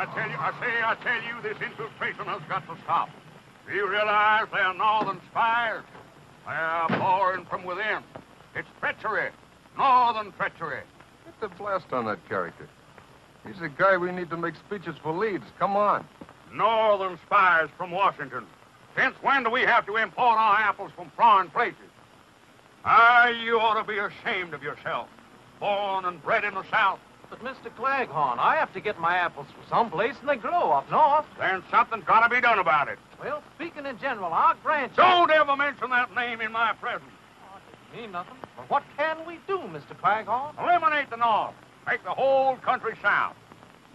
I tell you, this infiltration has got to stop. Do you realize they're northern spies? They're pouring from within. It's treachery. Northern treachery. Get the blast on that character. He's the guy we need to make speeches for leads. Come on. Northern spies from Washington. Since when do we have to import our apples from foreign places? You ought to be ashamed of yourself. Born and bred in the South. But, Mr. Claghorn, I have to get my apples from someplace, and they grow up north. Then something's got to be done about it. Well, speaking in general, I'll grant you... Don't ever mention that name in my presence. Oh, it doesn't mean nothing. But what can we do, Mr. Claghorn? Eliminate the North. Make the whole country South.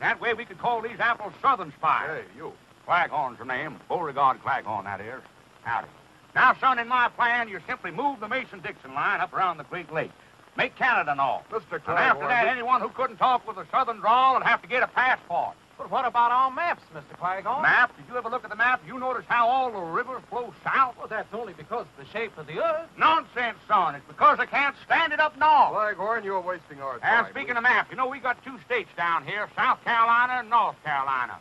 That way we could call these apples Southern spies. Hey, you. Claghorn's the name. Beauregard Claghorn, that is. Howdy. Now, son, in my plan, you simply move the Mason-Dixon line up around the Great Lake. Make Canada North. Mr. Claghorn... And after that, anyone who couldn't talk with a Southern drawl would have to get a passport. But what about our maps, Mr. Claghorn? Map? Did you ever look at the map? You notice how all the rivers flow south? Well, that's only because of the shape of the earth. Nonsense, son. It's because they can't stand it up north. Claghorn, you're wasting our time. And speaking of maps, you know, we got two states down here, South Carolina and North Carolina.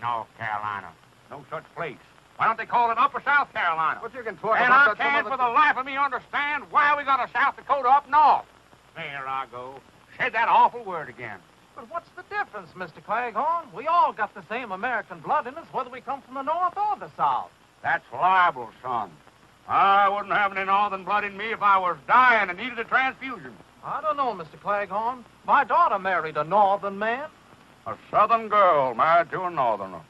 North Carolina. No such place. Why don't they call it Upper South Carolina? But you can talk and about I can't for the life of me understand why we got a South Dakota up north. There I go. Said that awful word again. But what's the difference, Mr. Claghorn? We all got the same American blood in us, whether we come from the north or the south. That's libel, son. I wouldn't have any northern blood in me if I was dying and needed a transfusion. I don't know, Mr. Claghorn. My daughter married a northern man. A southern girl married to a northerner.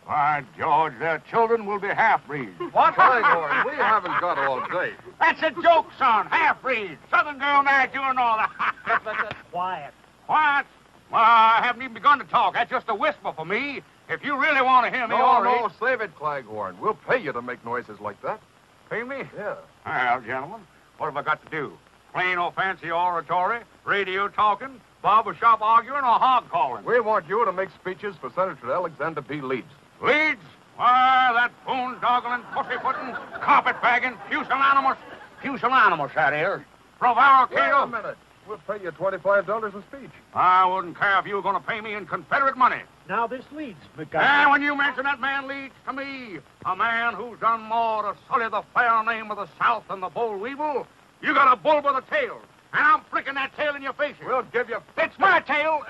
By George, their children will be half-breeds. What? Claghorn, we haven't got all day. That's a joke, son. Half-breeds. Southern girl married to a northerner. Quiet. Quiet? Well, I haven't even begun to talk. That's just a whisper for me. If you really want to hear me, all right. No, save it, Claghorn. We'll pay you to make noises like that. Pay me? Yeah. Well, gentlemen, what have I got to do? Plain or fancy oratory, radio talking, barber shop arguing, or hog calling? We want you to make speeches for Senator Alexander B. Leeds. Leeds? Why, that boondoggling, pussyfooting, carpetbagging, pusillanimous, that is. Prevaricator. Wait a minute. We'll pay you $25 a speech. I wouldn't care if you were going to pay me in Confederate money. Now this Leeds, And when you mention that man Leeds to me, a man who's done more to sully the fair name of the South than the boll weevil, you got a bull with a tail. And I'm flicking that tail in your face. We'll give you... It's my tail,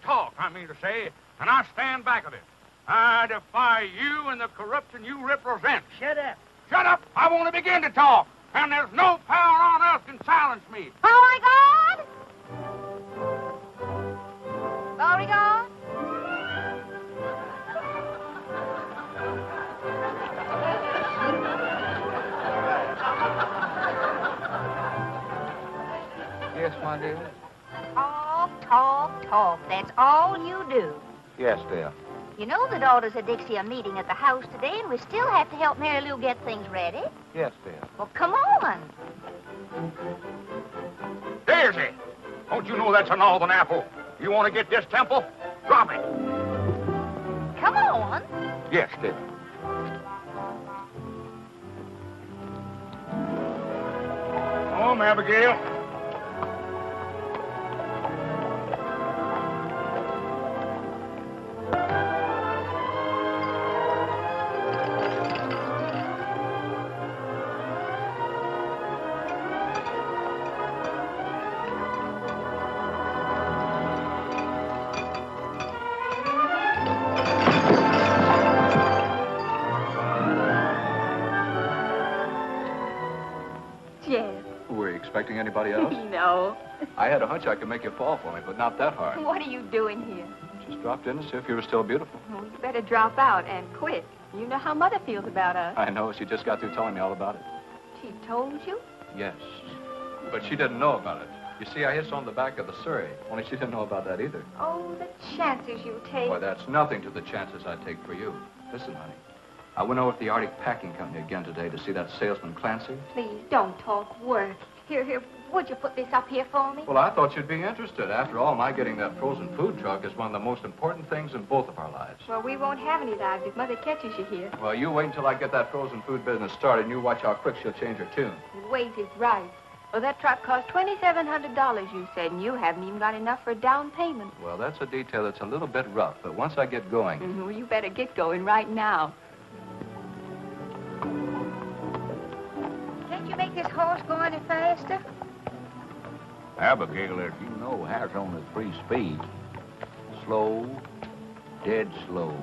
talk, I mean to say, and I stand back of it. I defy you and the corruption you represent. Shut up. Shut up! I want to begin to talk, and there's no power on earth can silence me. Beauregard? Beauregard? Yes, my dear? Talk. That's all you do. Yes, dear. You know the daughters of Dixie are meeting at the house today, and we still have to help Mary Lou get things ready. Yes, dear. Well, come on. Daisy! Don't you know that's a northern apple? You want to get this temple? Drop it. Come on. Yes, dear. Home, Abigail. Expecting anybody else? No. I had a hunch I could make you fall for me, but not that hard. What are you doing here? Just dropped in to see if you were still beautiful. Well, you better drop out and quick. You know how Mother feels about us. I know. She just got through telling me all about it. She told you? Yes. But she didn't know about it. You see, I hitched on the back of the Surrey. Only she didn't know about that either. Oh, the chances you take. Why, that's nothing to the chances I take for you. Listen, honey. I went over to the Arctic Packing Company again today to see that salesman Clancy. Please, don't talk work. Here, would you put this up here for me? Well, I thought you'd be interested. After all, my getting that frozen food truck is one of the most important things in both of our lives. Well, we won't have any lives if Mother catches you here. Well, you wait until I get that frozen food business started, and you watch how quick she'll change her tune. Wait is right. Well, that truck cost $2,700, you said, and you haven't even got enough for a down payment. Well, that's a detail that's a little bit rough, but once I get going... Well, you better get going right now. Can't you make this horse go any faster? Abigail, as you know, has only 3 speeds. Slow, dead slow,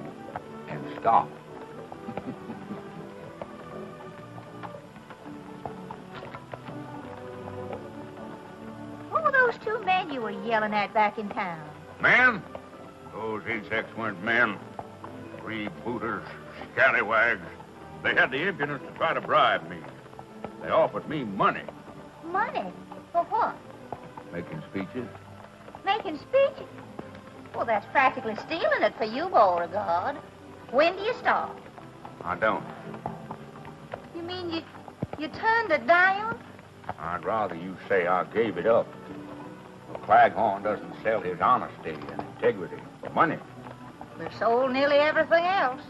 and stop. Who were those 2 men you were yelling at back in town? Men? Those insects weren't men. Freebooters, scallywags. They had the impudence to try to bribe me. They offered me money. Money? For what? Making speeches. Making speeches? Well, that's practically stealing it for you, Beauregard. When do you start? I don't. You mean you turned it down? I'd rather you say I gave it up. Claghorn doesn't sell his honesty and integrity for money. We've sold nearly everything else.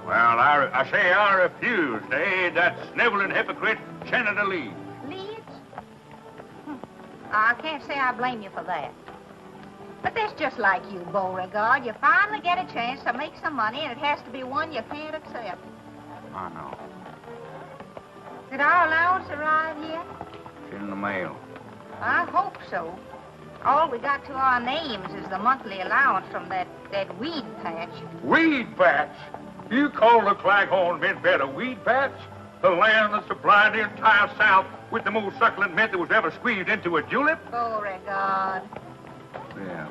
Well, I say I refuse to aid that sniveling hypocrite, Senator Leeds. Leeds? I can't say I blame you for that. But that's just like you, Beauregard. You finally get a chance to make some money, and it has to be one you can't accept. I know. Did our allowance arrive yet? It's in the mail. I hope so. All we got to our names is the monthly allowance from that weed patch. Weed patch? You call the Claghorn mint bed a weed patch? The land that supplied the entire South with the most succulent mint that was ever squeezed into a julep? Beauregard. Yeah.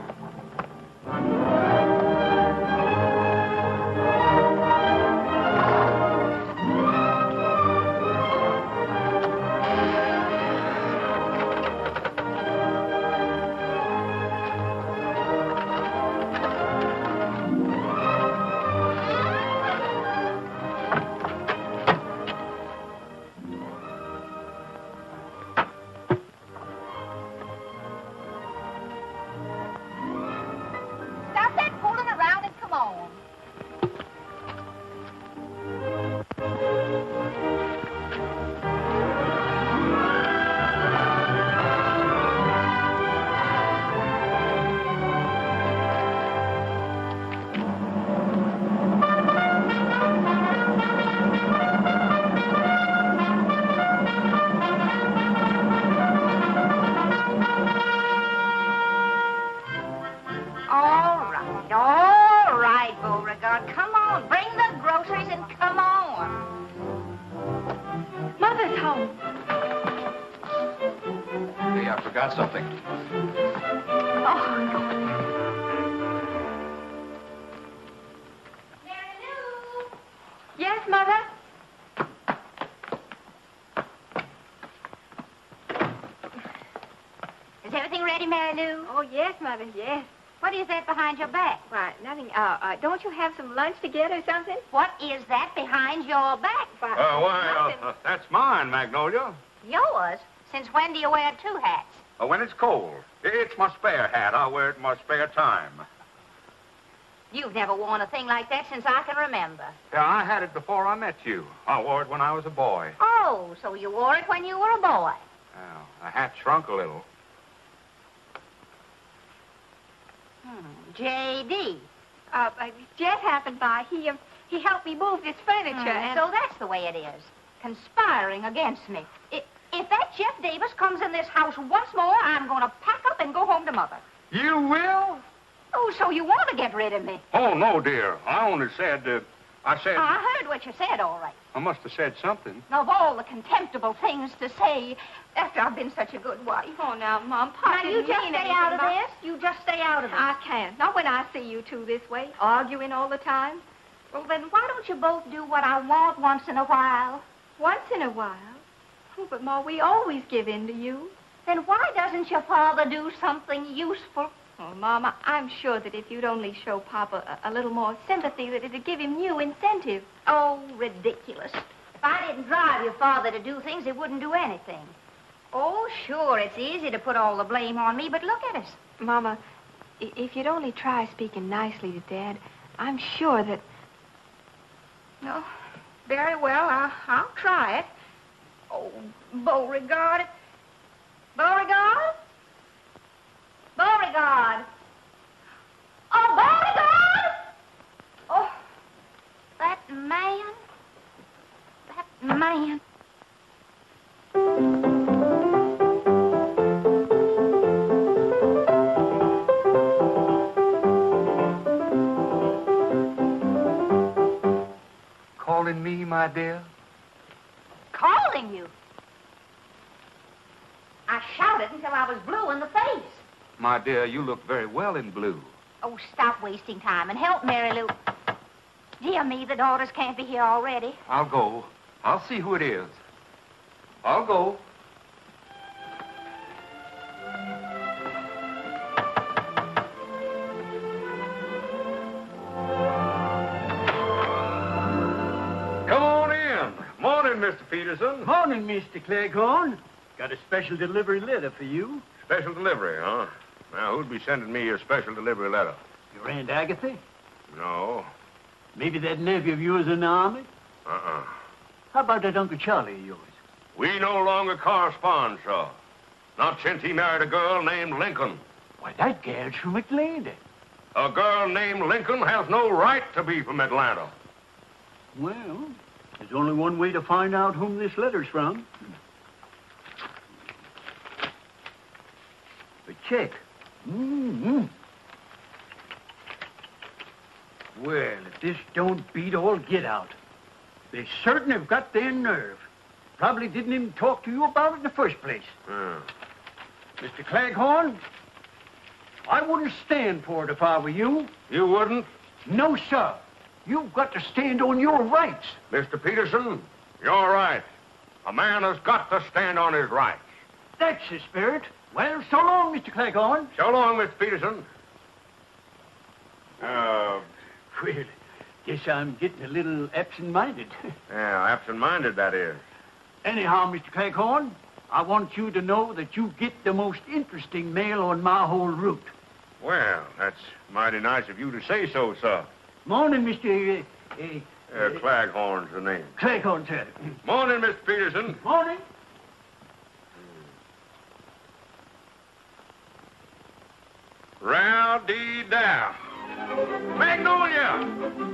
Something. Oh. Mary Lou! Yes, Mother? Is everything ready, Mary Lou? Oh, yes, Mother, yes. What is that behind your back? Why, nothing. Don't you have some lunch to get or something? What is that behind your back? That's mine, Magnolia. Yours? Since when do you wear 2 hats? When it's cold. It's my spare hat. I wear it in my spare time. You've never worn a thing like that since I can remember. Yeah, I had it before I met you. I wore it when I was a boy. Oh, so you wore it when you were a boy. Well, the hat shrunk a little. J.D. Jet happened by. He helped me move this furniture. And... So that's the way it is. Conspiring against me. If that Jeff Davis comes in this house once more, I'm going to pack up and go home to Mother. You will? Oh, so you want to get rid of me? Oh, no, dear. I only said, I heard what you said, all right. I must have said something. Of all the contemptible things to say after I've been such a good wife. Oh, now, Mom, Pop Now, you just stay out of this. You just stay out of it. I can't. Not when I see you two this way, arguing all the time. Well, then why don't you both do what I want once in a while? Once in a while? Oh, but, Ma, we always give in to you. Then why doesn't your father do something useful? Oh, Mama, I'm sure that if you'd only show Papa a little more sympathy, that it'd give him new incentive. Oh, ridiculous. If I didn't drive your father to do things, he wouldn't do anything. Oh, sure, it's easy to put all the blame on me, but look at us. Mama, if you'd only try speaking nicely to Dad, I'm sure that... No, very well, I'll try it. Oh, Beauregard. Beauregard? Beauregard. Oh, Beauregard! Oh, that man. That man. Calling me, my dear? Calling you? I shouted until I was blue in the face. My dear, you look very well in blue. Oh, stop wasting time and help Mary Lou. Dear me, the daughters can't be here already. I'll go. I'll see who it is. I'll go. Come on in. Morning, Mr. Peterson. Morning, Mr. Claghorn. Got a special delivery letter for you. Special delivery, huh? Now, who'd be sending me your special delivery letter? Your Aunt Agatha? No. Maybe that nephew of yours in the army? Uh-uh. How about that Uncle Charlie of yours? We no longer correspond, sir. Not since he married a girl named Lincoln. Why, that gal's from Atlanta. A girl named Lincoln has no right to be from Atlanta. Well, there's only one way to find out whom this letter's from. A check. Mm-hmm. Well, if this don't beat all get out. They certain have got their nerve. Probably didn't even talk to you about it in the first place. Mr. Claghorn, I wouldn't stand for it if I were you. You wouldn't? No, sir. You've got to stand on your rights. Mr. Peterson, you're right. A man has got to stand on his rights. That's the spirit. Well, so long, Mr. Claghorn. So long, Mr. Peterson. Well, guess I'm getting a little absent-minded. Yeah, absent-minded, that is. Anyhow, Mr. Claghorn, I want you to know that you get the most interesting mail on my whole route. Well, that's mighty nice of you to say so, sir. Morning, Mr. Claghorn's the name. Claghorn, sir. Morning, Mr. Peterson. Morning. Row-dee-dow. Magnolia!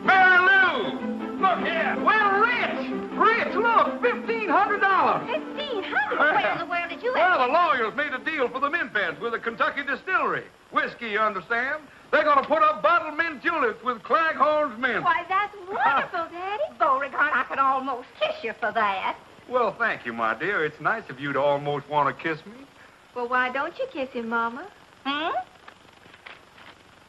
Mary Lou! Look here! Well, Rich, look, $1,500. $1,500? Where in the world did you Well, the lawyers made a deal for the mint beds with a Kentucky distillery. Whiskey, you understand? They're going to put up bottled mint juleps with Claghorn's mint. Why, that's wonderful, Daddy. Beauregard, I could almost kiss you for that. Well, thank you, my dear. It's nice of you to almost want to kiss me. Well, why don't you kiss him, Mama? Hmm?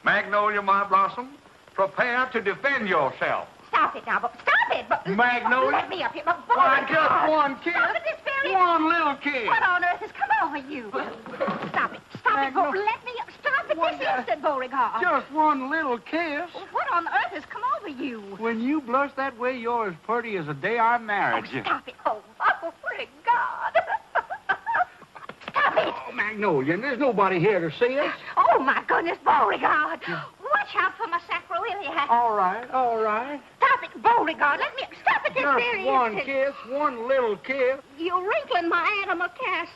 Magnolia, my blossom, prepare to defend yourself. Stop it now, stop it. Magnolia? Let me up here, but Why, Beauregard. just one kiss. Stop it this very... One little kiss. What on earth has come over you? Stop it, let me up. Stop it this instant, Beauregard. Just one little kiss. What on earth has come over you? When you blush that way, you're as pretty as the day I married you. Stop it. Oh, Beauregard. Stop it. Oh, Magnolia, there's nobody here to see us. Oh, my goodness, Beauregard. Watch out for my sacroiliac. All right. Stop it, Beauregard. Let me... Stop it this Just very one instant. kiss, one little kiss. You're wrinkling my animal cast.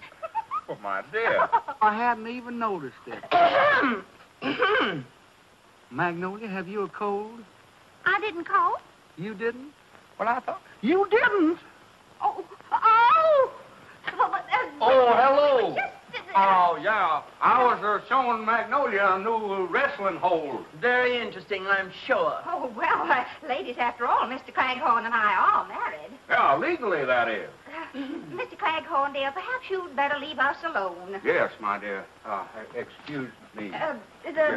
Oh, my dear. I hadn't even noticed it. Magnolia, have you a cold? I didn't call. You didn't? Well, I thought... You didn't? Oh. Oh, hello. Oh, yeah. I was showing Magnolia a new wrestling hold. Very interesting, I'm sure. Oh, well, ladies, after all, Mr. Claghorn and I are married. Yeah, legally, that is. Mr. Claghorn, dear, perhaps you'd better leave us alone. Yes, my dear. Excuse me. The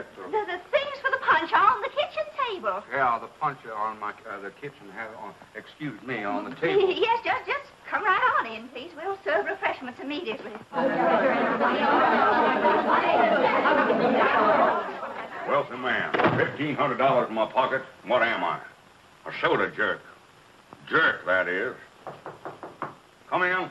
things for the punch are on the kitchen table. Yeah, the punch on the kitchen excuse me, on the table. Yes, just come right on in, please. We'll serve refreshments immediately. Wealthy man, $1,500 in my pocket. What am I? A soda jerk. Jerk, that is. Come in.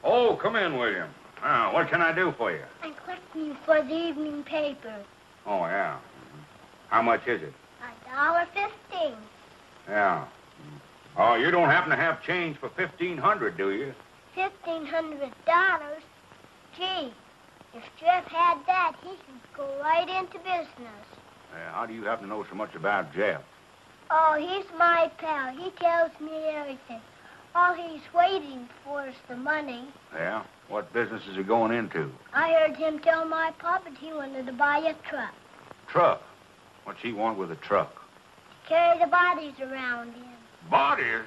Oh, come in, William. Now, what can I do for you? I'm collecting you for the evening paper. Oh, yeah. How much is it? $1.15. Yeah. Oh, you don't happen to have change for $1,500, do you? $1,500? Gee, if Jeff had that, he could go right into business. How do you happen to know so much about Jeff? Oh, he's my pal. He tells me everything. All he's waiting for is the money. Yeah? What business is he going into? I heard him tell my papa that he wanted to buy a truck. Truck? What's he want with a truck? Carry the bodies around in. Bodies?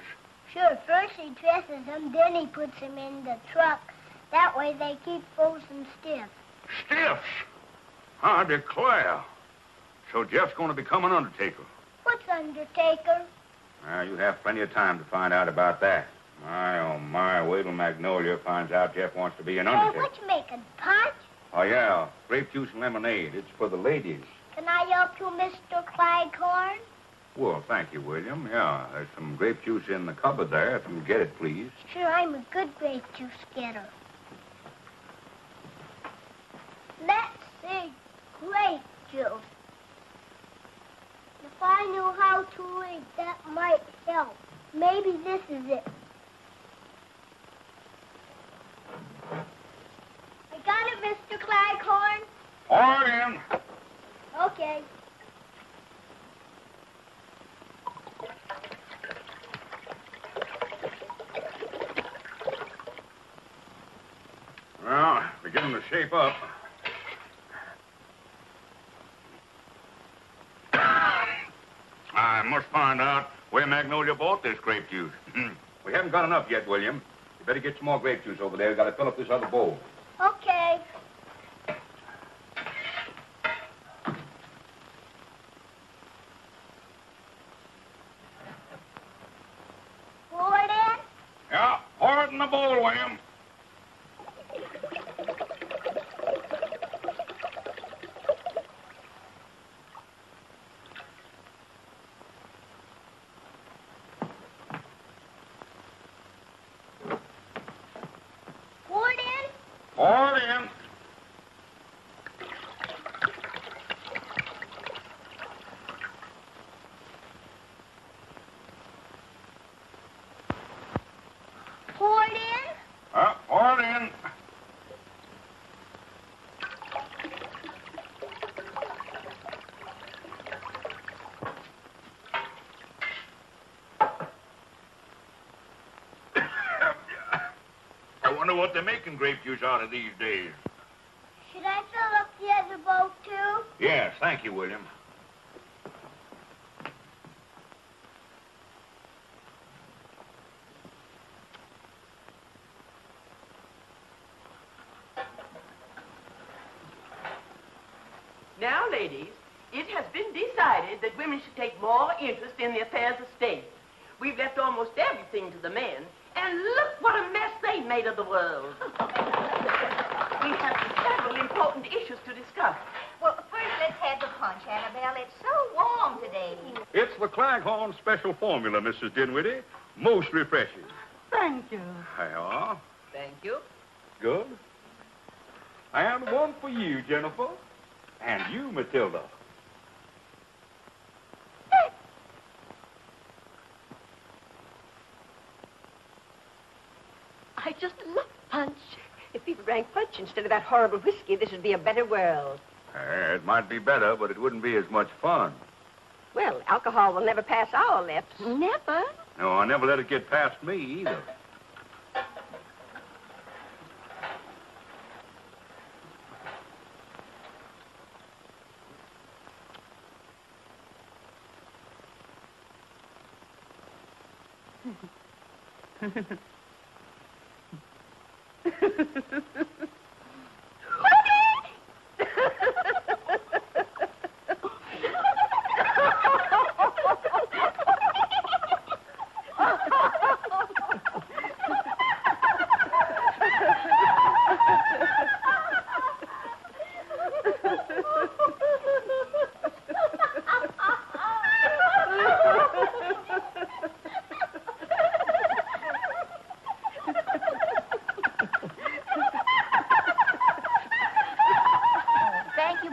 Sure, first he dresses them, then he puts them in the truck. That way they keep frozen stiff. Stiffs? I declare. So Jeff's going to become an undertaker. What's undertaker? You have plenty of time to find out about that. My, oh my, wait till Magnolia finds out Jeff wants to be an undertaker. What you making, punch? Oh, yeah, grape juice and lemonade. It's for the ladies. Can I help you, Mr. Claghorn? Well, thank you, William. Yeah, there's some grape juice in the cupboard there, if you'll get it, please. Sure, I'm a good grape juice getter. Let's see, grape juice. If I knew how to read, that might help. Maybe this is it. I got it, Mr. Claghorn. All right, in. Okay. Well, beginning to shape up. I must find out where Magnolia bought this grape juice. We haven't got enough yet, William. You better get some more grape juice over there. We've got to fill up this other bowl. Okay. Pour it in? Yeah, pour it in the bowl, William. Pour it in? Pour it in. Pour it in? Pour it in. I wonder what they're making grape juice out of these days. Should I fill up the other bowl, too? Yes, thank you, William. Now, ladies, it has been decided that women should take more interest in the affairs of state. We've left almost everything to the men, and look what a mess they made of the world. We have several important issues to discuss. Well, first, let's have the punch, Annabelle. It's so warm today. It's the Claghorn special formula, Mrs. Dinwiddie. Most refreshing. Thank you. There you are. Thank you. Good. And one for you, Jennifer. And you, Matilda. I just love punch. If people drank punch instead of that horrible whiskey, this would be a better world. It might be better, but it wouldn't be as much fun. Well, alcohol will never pass our lips. Never? No, I never let it get past me either.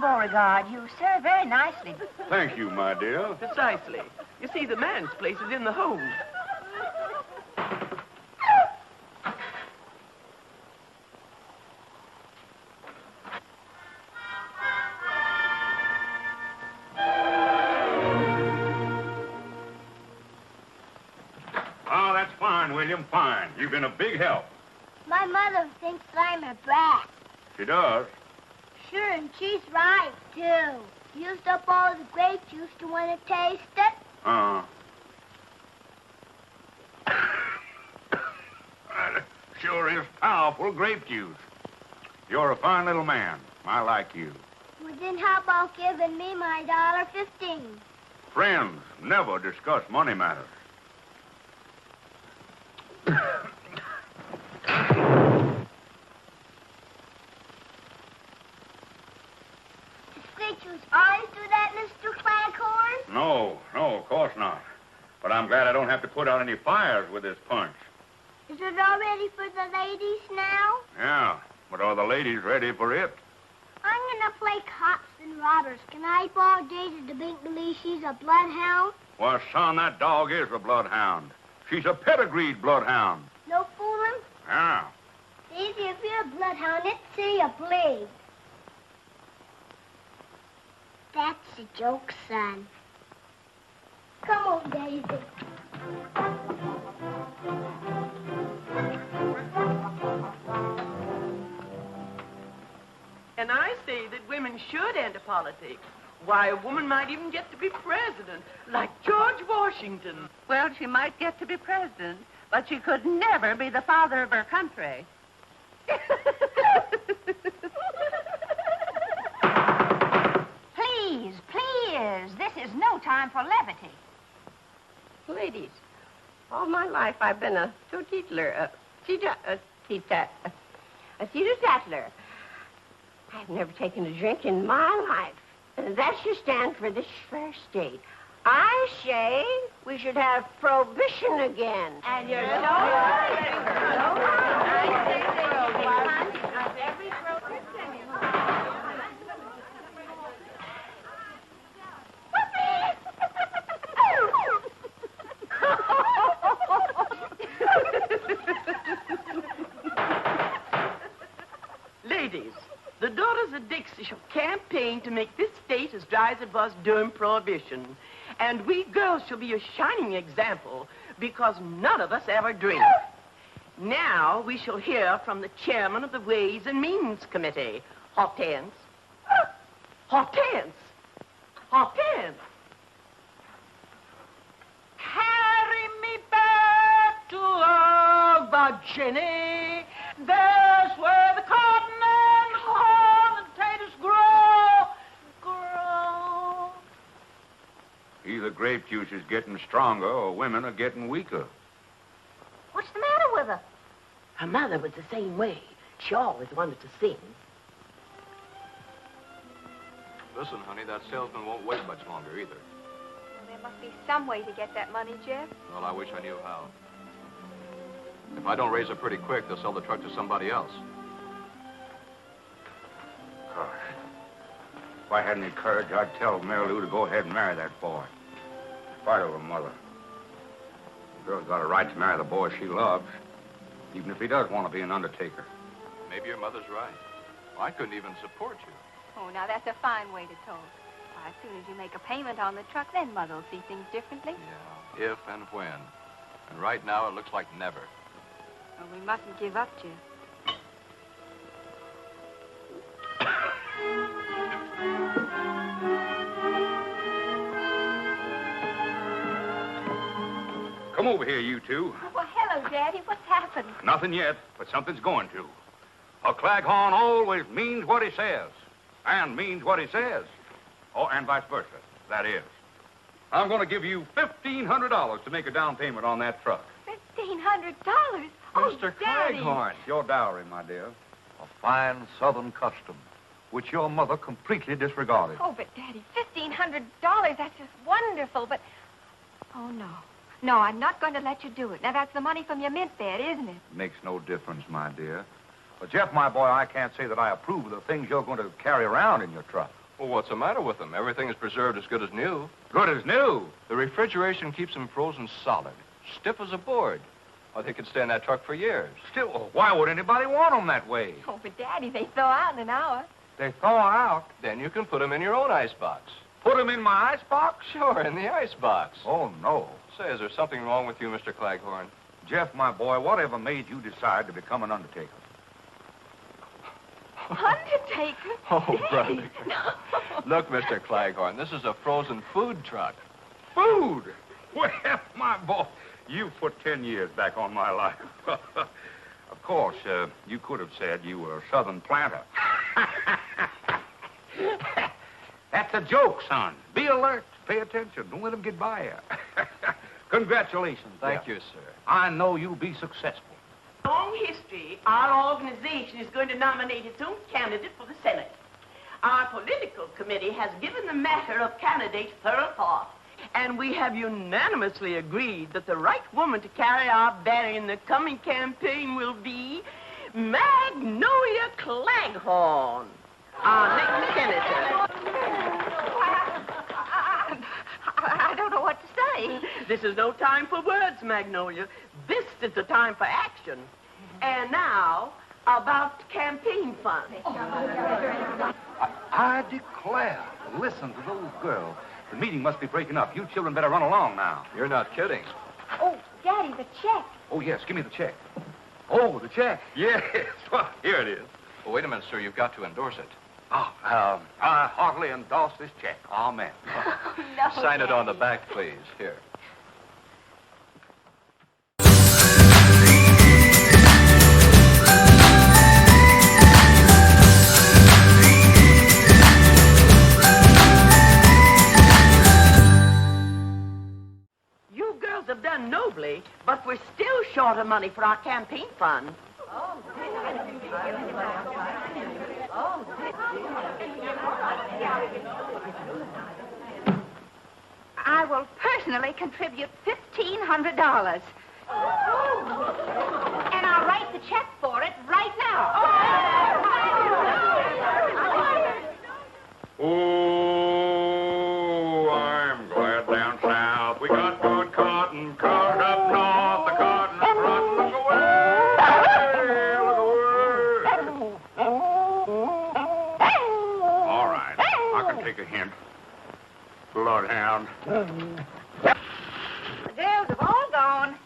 Beauregard, you serve very nicely. Thank you, my dear. Precisely. You see, the man's place is in the home. William, fine. You've been a big help. My mother thinks I'm a brat. She does. Sure, and she's right, too. Used up all the grape juice to want to taste it. Sure is powerful grape juice. You're a fine little man. I like you. Well, then how about giving me my $1.15? Friends never discuss money matters. Did you always do that, Mr. Claghorn? No, of course not. But I'm glad I don't have to put out any fires with this punch. Is it all ready for the ladies now? Yeah, but are the ladies ready for it? I'm gonna play cops and robbers. Can I borrow Daisy to make believe she's a bloodhound? Well, son, that dog is a bloodhound. She's a pedigreed bloodhound. No fooling? Yeah. Daisy, if you're a bloodhound, let's see you bleed. That's a joke, son. Come on, Daisy. And I say that women should enter politics. Why, a woman might even get to be president, like George Washington. Well, she might get to be president, but she could never be the father of her country. Please, please, this is no time for levity. Ladies, all my life I've been a teetotaler. I've never taken a drink in my life. And that should stand for this fair state. I say we should have prohibition again. And you're Ladies, the Daughters of Dixie shall campaign to make this state as dry as it was during Prohibition. And we girls shall be a shining example because none of us ever drink. Now we shall hear from the chairman of the Ways and Means Committee. Hortense. Hortense. Hortense. Carry me back to Virginia. There's where the cotton and corn and potatoes grow. Either grape juice is getting stronger or women are getting weaker. What's the matter with her? Her mother was the same way. She always wanted to sing. Listen, honey, that salesman won't wait much longer either. Well, there must be some way to get that money, Jeff. Well, I wish I knew how. If I don't raise it pretty quick, they'll sell the truck to somebody else. Gosh. If I had any courage, I'd tell Mary Lou to go ahead and marry that boy. In spite of her mother. The girl's got a right to marry the boy she loves, even if he does want to be an undertaker. Maybe your mother's right. I couldn't even support you. Oh, now that's a fine way to talk. Why, as soon as you make a payment on the truck, then Mother will see things differently. Yeah, if and when. And right now, it looks like never. Well, we mustn't give up, Jeff. Come over here, you two. Well, hello, Daddy. What's happened? Nothing yet, but something's going to. A Claghorn always means what he says, and means what he says. Oh, and vice versa, that is. I'm going to give you $1,500 to make a down payment on that truck. $1,500? Oh, Mr. Daddy. Claghorn. Your dowry, my dear. A fine Southern custom, which your mother completely disregarded. Oh, but, Daddy, $1,500, that's just wonderful, but... Oh, no. No, I'm not going to let you do it. Now, that's the money from your mint bed, isn't it? Makes no difference, my dear. But, Jeff, my boy, I can't say that I approve of the things you're going to carry around in your truck. Well, what's the matter with them? Everything is preserved as good as new. Good as new. The refrigeration keeps them frozen solid, stiff as a board. Or they could stay in that truck for years. Still, why would anybody want them that way? Oh, but, Daddy, they thaw out in an hour. They thaw out. Then you can put them in your own icebox. Put them in my icebox? Sure, in the icebox. Oh, no. Say, is there something wrong with you, Mr. Claghorn? Jeff, my boy, whatever made you decide to become an undertaker? Undertaker? Oh, brother. Look, Mr. Claghorn, this is a frozen food truck. Food? Well, my boy, you put 10 years back on my life. Of course, you could have said you were a southern planter. That's a joke, son. Be alert. Pay attention. Don't let them get by you. Congratulations. Thank you, sir. I know you'll be successful. Long history, our organization is going to nominate its own candidate for the Senate. Our political committee has given the matter of candidates thorough thought, and we have unanimously agreed that the right woman to carry our banner in the coming campaign will be Magnolia Claghorn, our next senator. I don't know what to say. This is no time for words, Magnolia. This is the time for action. And now, about campaign funds. I declare. Listen to those girls. The meeting must be breaking up. You children better run along now. You're not kidding. Oh, Daddy, the check. Oh, yes. Give me the check. Oh, the check. Yes. Well, here it is. Well, wait a minute, sir. You've got to endorse it. Oh, I heartily endorse this check. Amen. No, Sign it on the Daddy. back, please. Here. You girls have done nobly, but we're still short of money for our campaign fund. I will personally contribute $1,500. And I'll write the check for it right now. Oh, I'm glad down south we got good cotton. Cut up north, the cotton front. Look away, look away. All right, I can take a hint. Bloodhound. The girls have all gone.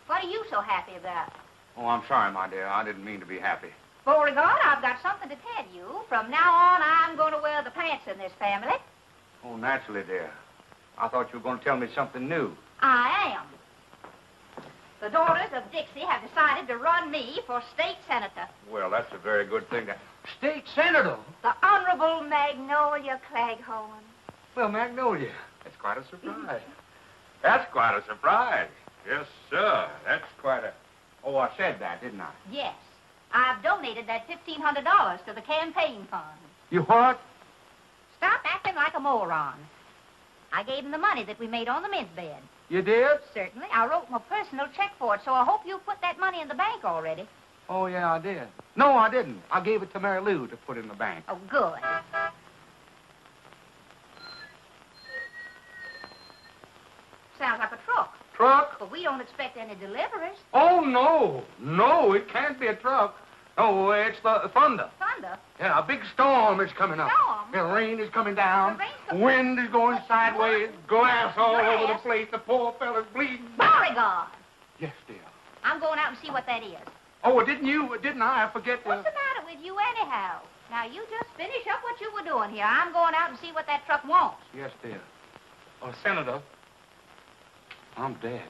What are you so happy about? Oh, I'm sorry, my dear. I didn't mean to be happy. Beauregard, I've got something to tell you. From now on, I'm going to wear the pants in this family. Oh, naturally, dear. I thought you were going to tell me something new. I am. The daughters of Dixie have decided to run me for state senator. Well, that's a very good thing. State senator? The Honorable Magnolia Claghorn. Well, Magnolia. That's quite a surprise. That's quite a surprise. Yes, sir. That's quite a... Oh, I said that, didn't I? Yes. I've donated that $1,500 to the campaign fund. You what? Stop acting like a moron. I gave him the money that we made on the mint bed. You did? Certainly. I wrote him a personal check for it, so I hope you put that money in the bank already. Oh, yeah, I did. No, I didn't. I gave it to Mary Lou to put in the bank. Oh, good. Sounds like a truck. Truck? But we don't expect any deliveries. Oh, no. No, it can't be a truck. No, it's the thunder. Thunder? Yeah, a big storm is coming up. Storm? The rain is coming down. The rain's coming Wind is going sideways. Glass all Glass? over the place. The poor fella's bleeding. Beauregard! Yes, dear. I'm going out and see what that is. Oh, didn't I? I forget. What's the matter with you anyhow? Now, you just finish up what you were doing here. I'm going out and see what that truck wants. Yes, dear. Oh, Senator, I'm dead.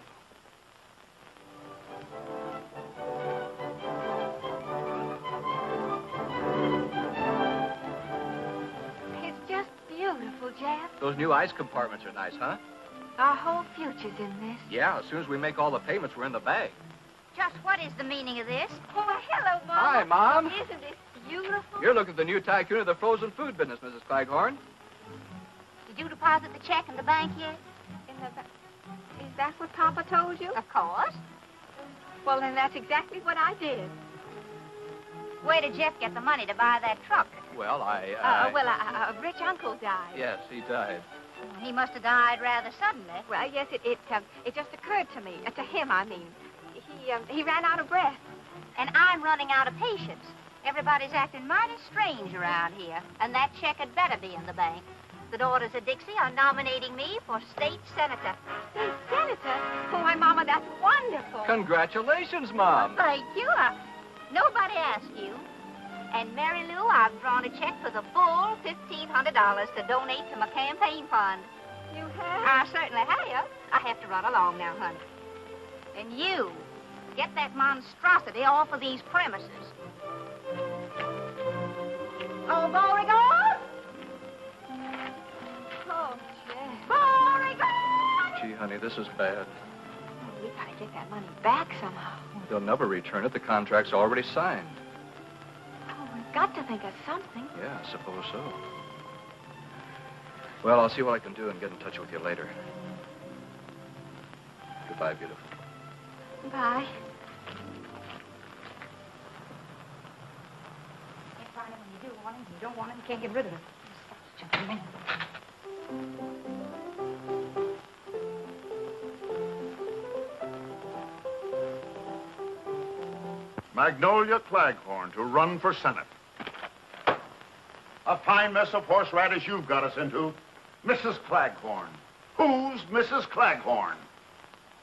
It's just beautiful, Jeff. Those new ice compartments are nice, huh? Our whole future's in this. Yeah, as soon as we make all the payments, we're in the bag. Just what is the meaning of this? Oh, hello, Mom. Hi, Mom. Isn't this beautiful? You're looking at the new tycoon of the frozen food business, Mrs. Claghorn. Did you deposit the check in the bank yet? Is that what Papa told you? Of course. Well, then that's exactly what I did. Where did Jeff get the money to buy that truck? Well, a rich uncle died. Yes, he died. He must have died rather suddenly. Well, yes, it just occurred to me. To him, I mean. He ran out of breath. And I'm running out of patience. Everybody's acting mighty strange around here, and that check had better be in the bank. the daughters of Dixie are nominating me for state senator. State senator? Why, Mama, that's wonderful. Congratulations, Mom. Thank you. Nobody asked you. And Mary Lou, I've drawn a check for the full $1,500 to donate to my campaign fund. You have? I certainly have. I have to run along now, honey. And you, get that monstrosity off of these premises. Oh, Beauregard! Oh, Jack. Beauregard! Gee, honey, this is bad. We gotta get that money back somehow. They'll never return it. The contract's already signed. Oh, we've got to think of something. Yeah, I suppose so. Well, I'll see what I can do and get in touch with you later. Goodbye, beautiful. Bye. Can't find it when you do want him. You don't want him, you can't get rid of him. Magnolia Claghorn to run for Senate. A fine mess of horseradish you've got us into. Mrs. Claghorn. Who's Mrs. Claghorn?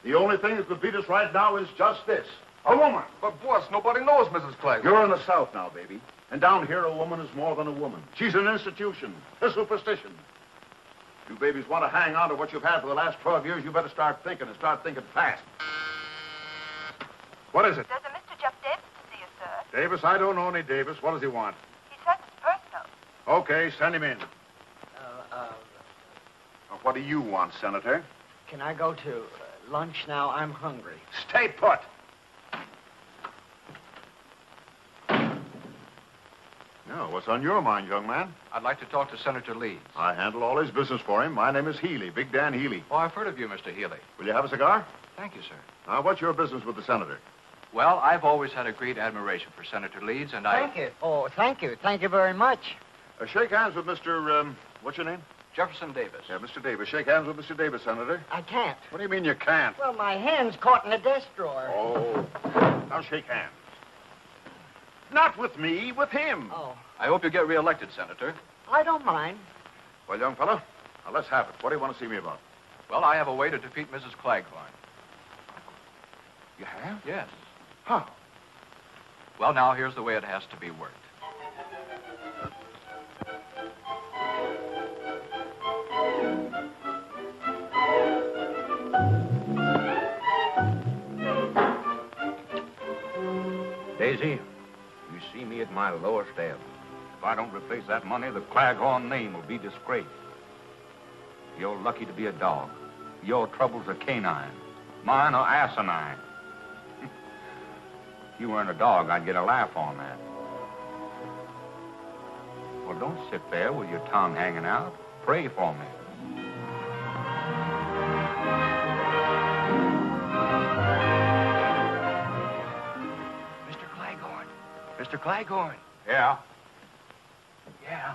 The only thing that could beat us right now is just this. A woman. But, boss, nobody knows Mrs. Claghorn. You're in the South now, baby. And down here, a woman is more than a woman. She's an institution, a superstition. You babies want to hang on to what you've had for the last 12 years, you better start thinking, and start thinking fast. What is it? There's a Mr. Jeff Davis to see you, sir. Davis? I don't know any Davis. What does he want? He says it's personal. Okay, send him in. What do you want, Senator? Can I go to lunch now? I'm hungry. Stay put. Now, what's on your mind, young man? I'd like to talk to Senator Leeds. I handle all his business for him. My name is Healy, Big Dan Healy. Oh, I've heard of you, Mr. Healy. Will you have a cigar? Thank you, sir. Now, what's your business with the senator? Well, I've always had a great admiration for Senator Leeds, and Thank you. Oh, thank you. Thank you very much. Shake hands with Mr. What's your name? Jefferson Davis. Yeah, Mr. Davis. Shake hands with Mr. Davis, Senator. I can't. What do you mean you can't? Well, my hand's caught in a desk drawer. Oh. Now shake hands. Not with me, with him. Oh. I hope you get reelected, Senator. I don't mind. Well, young fella, now let's have it. What do you want to see me about? Well, I have a way to defeat Mrs. Claghorn. You have? Yes. How? Well, now, here's the way it has to be worked. Daisy, you see me at my lowest ebb. If I don't replace that money, the Claghorn name will be disgraced. You're lucky to be a dog. Your troubles are canine. Mine are asinine. If you weren't a dog, I'd get a laugh on that. Well, don't sit there with your tongue hanging out. Pray for me. Mr. Claghorn. Yeah? Yeah.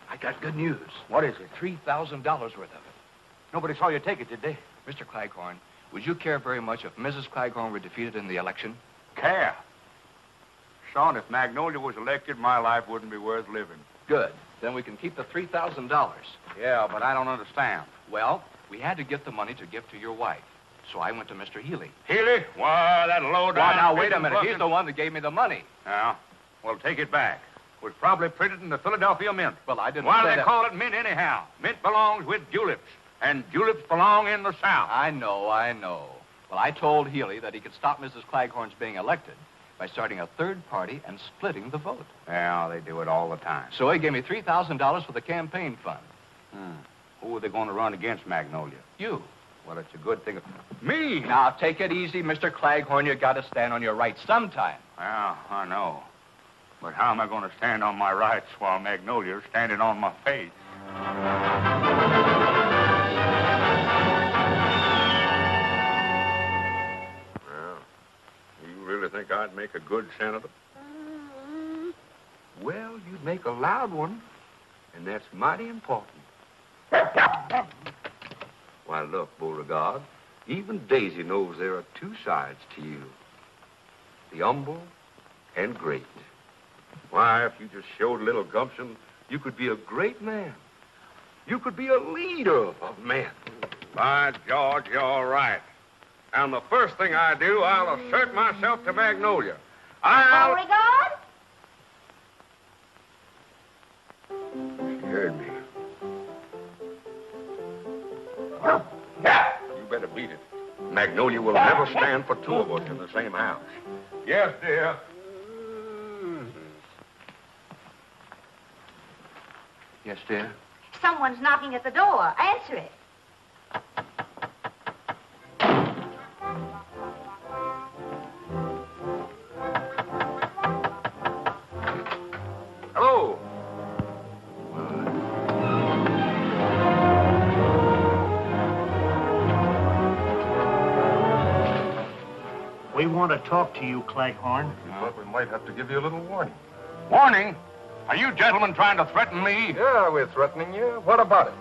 I got good news. What is it? $3,000 worth of it. Nobody saw you take it, did they? Mr. Claghorn, would you care very much if Mrs. Claghorn were defeated in the election? Care? Son, if Magnolia was elected, my life wouldn't be worth living. Good. Then we can keep the $3,000. Yeah, but I don't understand. Well, we had to get the money to give to your wife. So I went to Mr. Healy. Healy? Why, that low down... Well, now, wait a minute. He's the one that gave me the money. Yeah? Well, take it back. It was probably printed in the Philadelphia Mint. Well, I didn't Why do say they that. call it mint anyhow? Mint belongs with juleps, and juleps belong in the South. I know. Well, I told Healy that he could stop Mrs. Claghorn's being elected by starting a third party and splitting the vote. Yeah, they do it all the time. So he gave me $3,000 for the campaign fund. Who are they going to run against, Magnolia? You. Well, it's a good thing. Me? Now, take it easy, Mr. Claghorn. You got to stand on your rights sometime. Yeah, I know. But how am I going to stand on my rights while Magnolia's standing on my face? Well, you really think I'd make a good senator? Well, you'd make a loud one, and that's mighty important. Why, look, Beauregard, even Daisy knows there are two sides to you. The humble and great. Why, if you just showed a little gumption, you could be a great man. You could be a leader of men. By George, you're right. And the first thing I do, I'll assert myself to Magnolia. Beauregard? She heard me. Yeah, you better beat it. Magnolia will never stand for two of us in the same house. Yes, dear. Yes, dear? Someone's knocking at the door. Answer it. Hello. We want to talk to you, Claghorn. We thought we might have to give you a little warning. Warning? Are you gentlemen trying to threaten me? Yeah, we're threatening you. What about it?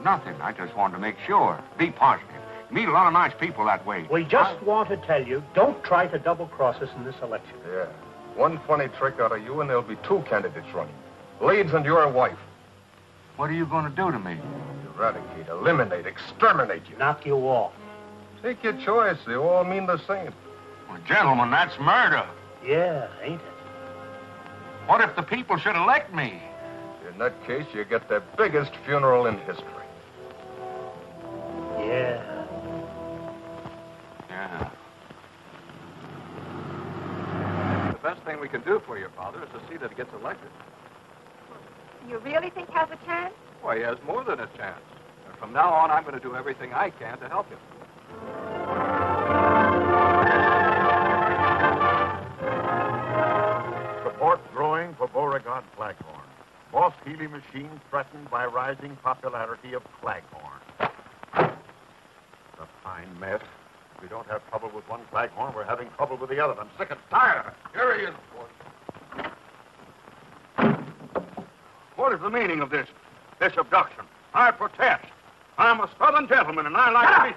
Nothing. I just wanted to make sure. Be positive. You meet a lot of nice people that way. We just want to tell you, don't try to double-cross us in this election. Yeah. One funny trick out of you, and there'll be two candidates running. Leeds and your wife. What are you going to do to me? Eradicate, eliminate, exterminate you. Knock you off. Take your choice. They all mean the same. Well, gentlemen, that's murder. Yeah, ain't it? What if the people should elect me? In that case, you get the biggest funeral in history. Yeah. Yeah. The best thing we can do for your father is to see that he gets elected. You really think he has a chance? Why, he has more than a chance. And from now on, I'm going to do everything I can to help him. Support growing for Beauregard Claghorn. Boss Healy machine threatened by rising popularity of Claghorn. A fine mess. If we don't have trouble with one Claghorn, we're having trouble with the other. I'm sick and tired of it. Here he is, boy. What is the meaning of this abduction? I protest. I'm a Southern gentleman, and I like to be...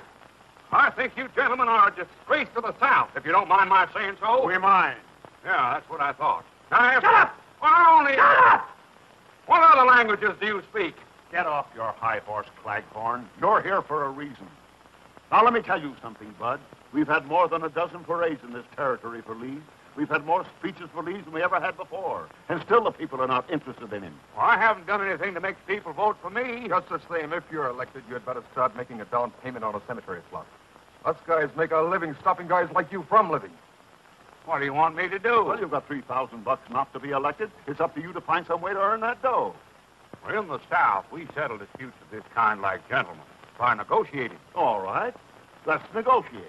I think you gentlemen are a disgrace to the South, if you don't mind my saying so. We mind. Yeah, that's what I thought. Now, shut up! Well, only... Shut up! What other languages do you speak? Get off your high horse, Claghorn. You're here for a reason. Now, let me tell you something, Bud. We've had more than a dozen parades in this territory for Leeds. We've had more speeches for Leeds than we ever had before. And still the people are not interested in him. Well, I haven't done anything to make people vote for me. Just the same, if you're elected, you'd better start making a down payment on a cemetery plot. Us guys make our living stopping guys like you from living. What do you want me to do? Well, you've got $3,000 not to be elected. It's up to you to find some way to earn that dough. Well, in the South, we settle disputes of this kind like gentlemen, by negotiating. All right. Let's negotiate.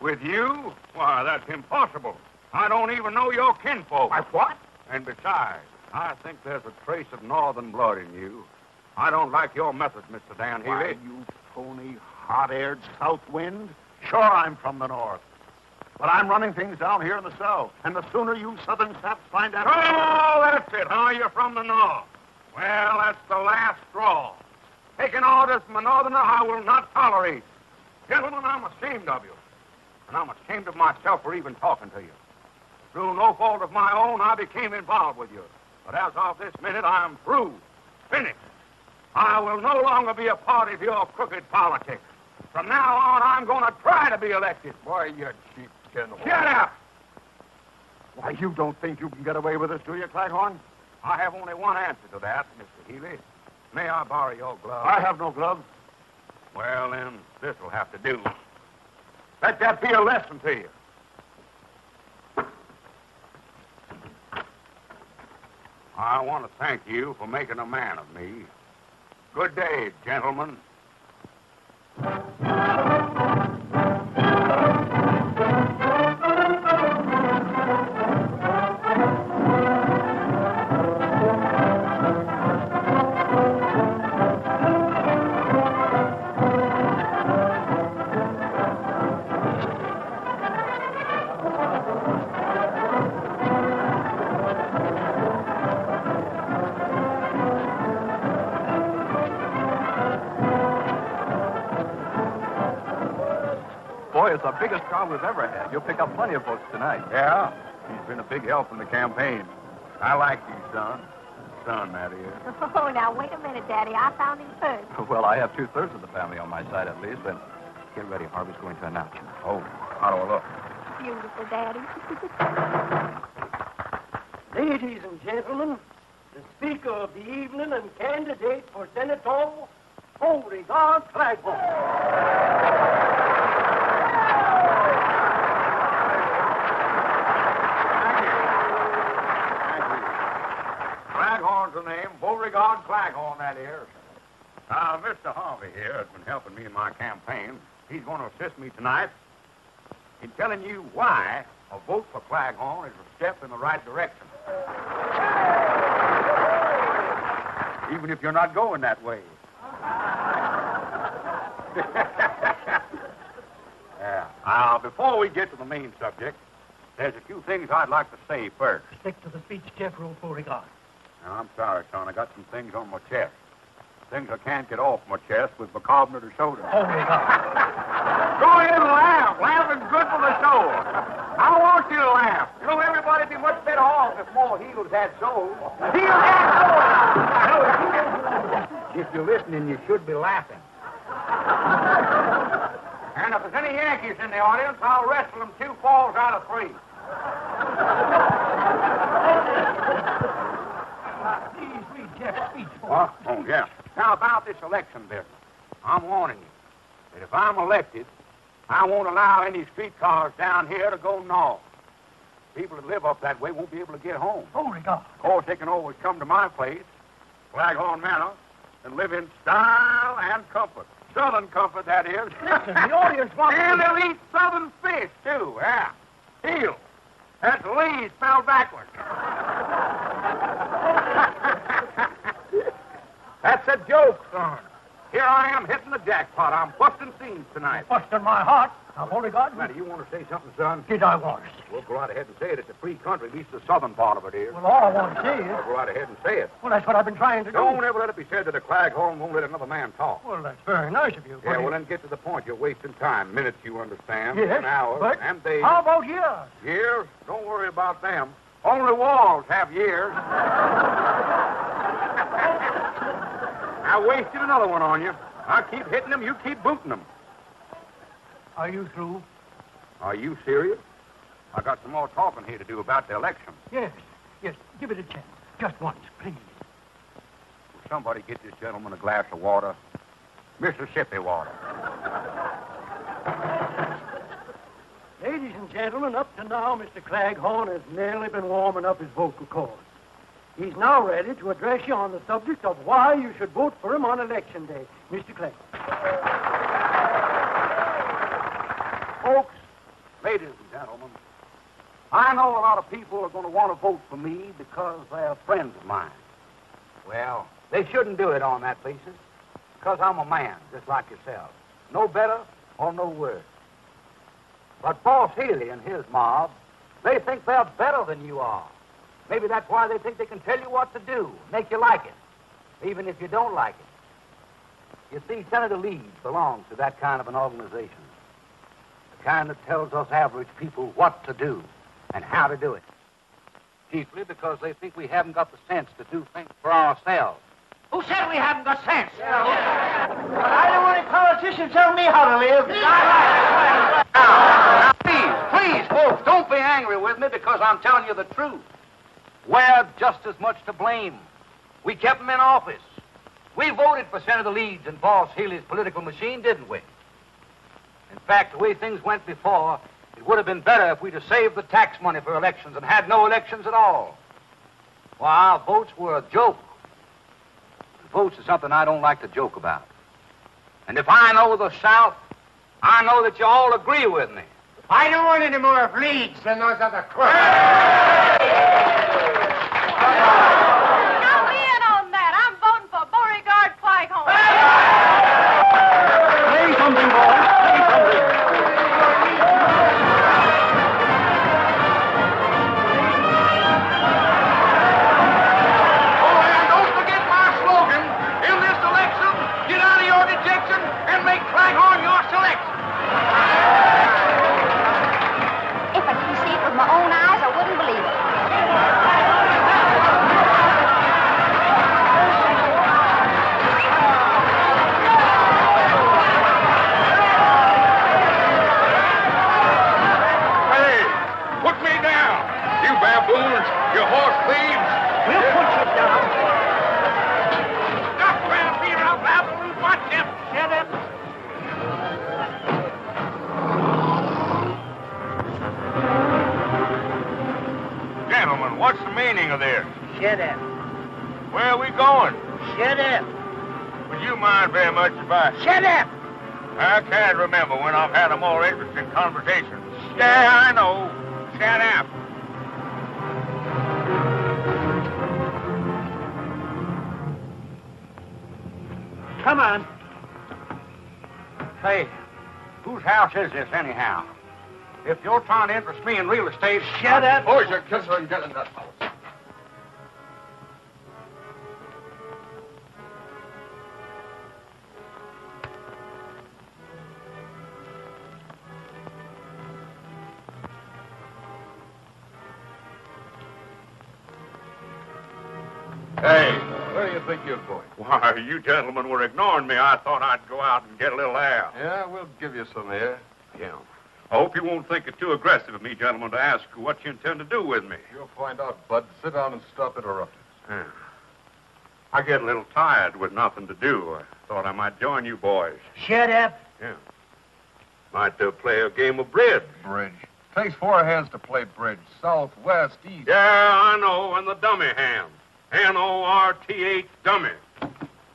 With you? Why, that's impossible. I don't even know your kinfolk. What? And besides, I think there's a trace of northern blood in you. I don't like your methods, Mr. Dan Why, Healy. you phony, hot-aired south wind. Sure, I'm from the north. But I'm running things down here in the south. And the sooner you southern saps find out... Oh, that's it, huh? You're from the north. Well, that's the last straw. Taking orders from a northerner I will not tolerate. Gentlemen, I'm ashamed of you. And I'm ashamed of myself for even talking to you. Through no fault of my own, I became involved with you. But as of this minute, I'm through. Finished. I will no longer be a part of your crooked politics. From now on, I'm going to try to be elected. Why, you cheapskin. Shut up! Why, you don't think you can get away with this, do you, Claghorn? I have only one answer to that, Mr. Healy. May I borrow your gloves? I have no gloves. Well, then, this will have to do. Let that be a lesson to you. I want to thank you for making a man of me. Good day, gentlemen. Boy, it's the biggest crowd we've ever had. You'll pick up plenty of votes tonight. Yeah? He's been a big help in the campaign. I like you, son. Son, that is. Oh, now, wait a minute, Daddy. I found him first. Well, I have 2/3 of the family on my side, at least, but get ready. Harvey's going to announce you. Oh, how do I look? Beautiful, Daddy. Ladies and gentlemen, the speaker of the evening and candidate for Senator, Beauregard Claghorn. Claghorn's the name. Beauregard Claghorn, that is. Mr. Harvey here has been helping me in my campaign. He's going to assist me tonight in telling you why a vote for Claghorn is a step in the right direction. Even if you're not going that way. Yeah. Now, before we get to the main subject, there's a few things I'd like to say first. Stick to the speech, Jeffrey Beauregard. Now, I'm sorry, son. I got some things on my chest. Things I can't get off my chest with bicarbonate of soda. Beauregard. Go ahead and laugh. Laughing's good for the soul. I want you to laugh. You know, everybody'd be much better off if more heels had souls. Heels had souls! If you're listening, you should be laughing. And if there's any Yankees in the audience, I'll wrestle them 2 falls out of 3. Please read Jeff's speech for What? Oh, yeah. Now, about this election business, I'm warning you that if I'm elected, I won't allow any streetcars down here to go north. People that live up that way won't be able to get home. Beauregard. Of course, they can always come to my place, Claghorn Manor, and live in style and comfort. Southern comfort, that is. Listen, the audience wants And they'll eat southern fish, too, yeah. Eel. That's Lee spelled backwards. That's a joke, son. Here I am hitting the jackpot. I'm busting scenes tonight. Busting my heart. Now, Beauregard. Now, do you want to say something, son? Did I want to? Well, go right ahead and say it. It's a free country, at least the southern part of it is. Well, all I want to say is... Well, go right ahead and say it. Well, that's what I've been trying to do. Don't ever let it be said that a Claghorn won't let another man talk. Well, that's very nice of you. Yeah, well, then get to the point. You're wasting time. Minutes, you understand. Yes, And hours. but and days. how about years? Years? Don't worry about them. Only walls have years. I wasted another one on you. I keep hitting them, you keep booting them. Are you through? Are you serious? I got some more talking here to do about the election. Yes. Yes. Give it a chance. Just once, please. Will somebody get this gentleman a glass of water? Mississippi water. Ladies and gentlemen, up to now, Mr. Claghorn has merely been warming up his vocal cords. He's now ready to address you on the subject of why you should vote for him on Election Day. Mr. Claghorn. Folks, ladies and gentlemen, I know a lot of people are going to want to vote for me because they're friends of mine. Well, they shouldn't do it on that basis, because I'm a man, just like yourself. No better or no worse. But Boss Healy and his mob, they think they're better than you are. Maybe that's why they think they can tell you what to do, make you like it, even if you don't like it. You see, Senator Leeds belongs to that kind of an organization. The kind that tells us average people what to do and how to do it. Chiefly because they think we haven't got the sense to do things for ourselves. Who said we haven't got sense? I don't want any politicians tell me how to live. Now, please, folks, don't be angry with me because I'm telling you the truth. We're just as much to blame. We kept them in office. We voted for Senator Leeds and Boss Healy's political machine, didn't we? In fact, the way things went before, it would have been better if we'd have saved the tax money for elections and had no elections at all. Well, our votes were a joke. Votes is something I don't like to joke about. And if I know the South, I know that you all agree with me. I don't want any more of Leeds than those other crooks. Count me in on that. I'm voting for Beauregard Claghorn. Say something, boys. Say something. Oh, and don't forget my slogan. In this election, get out of your dejection and make Claghorn your selection. If I didn't see it with my own eyes, I wouldn't believe it. meaning of this? Shut up. Where are we going? Shut up. Would you mind very much if I... Shut up! I can't remember when I've had a more interesting conversation. Yeah, I know. Shut up. Come on. Say, whose house is this, anyhow? If you're trying to interest me in real estate... Shut up. Boys, you kiss her and get in that house. Hey, where do you think you're going? Why, you gentlemen were ignoring me. I thought I'd go out and get a little air. Yeah, we'll give you some air. Yeah. I hope you won't think it too aggressive of me, gentlemen, to ask what you intend to do with me. You'll find out, Bud. Sit down and stop interrupting. Yeah. I get a little tired with nothing to do. I thought I might join you boys. Shut up. Yeah. Might play a game of bridge. Bridge. Takes 4 hands to play bridge. South, west, east. Yeah, I know, and the dummy hand. N-O-R-T-H, dummy.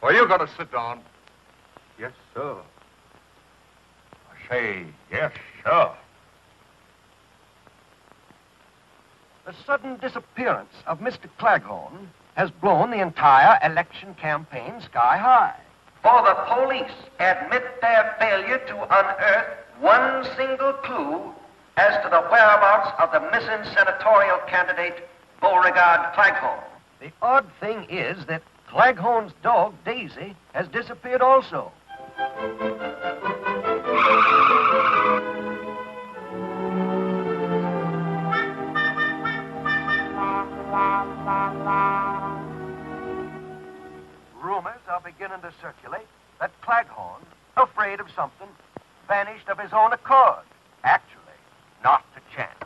Well, you got to sit down. Yes, sir. I say, yes, sir. The sudden disappearance of Mr. Claghorn has blown the entire election campaign sky high. For the police admit their failure to unearth one single clue as to the whereabouts of the missing senatorial candidate, Beauregard Claghorn. The odd thing is that Claghorn's dog, Daisy, has disappeared also. Rumors are beginning to circulate that Claghorn, afraid of something, vanished of his own accord. Actually, not to chance.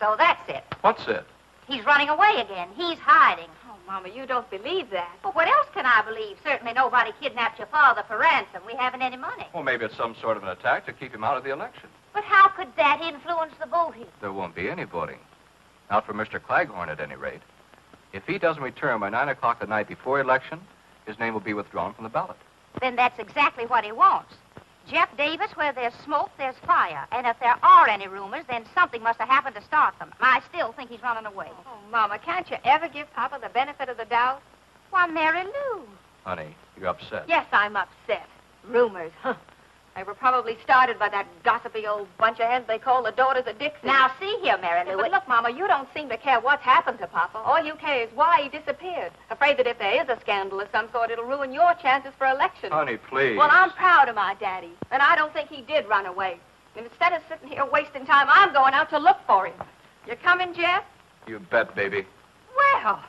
So that's it. What's it? He's running away again. He's hiding. Oh, Mama, you don't believe that. But what else can I believe? Certainly nobody kidnapped your father for ransom. We haven't any money. Well, maybe it's some sort of an attack to keep him out of the election. But how could that influence the voting? There won't be any voting. Not for Mr. Claghorn, at any rate. If he doesn't return by 9 o'clock the night before election, his name will be withdrawn from the ballot. Then that's exactly what he wants. Jeff Davis, where there's smoke, there's fire. And if there are any rumors, then something must have happened to start them. I still think he's running away. Oh, Mama, can't you ever give Papa the benefit of the doubt? Why, Mary Lou. Honey, you're upset. Yes, I'm upset. Rumors, huh? They were probably started by that gossipy old bunch of heads they call the Daughters of Dixie. Now, see here, Mary Lou. But look, Mama, you don't seem to care what's happened to Papa. All you care is why he disappeared. Afraid that if there is a scandal of some sort, it'll ruin your chances for election. Honey, please. Well, I'm proud of my daddy, and I don't think he did run away. And instead of sitting here wasting time, I'm going out to look for him. You coming, Jeff? You bet, baby. Well...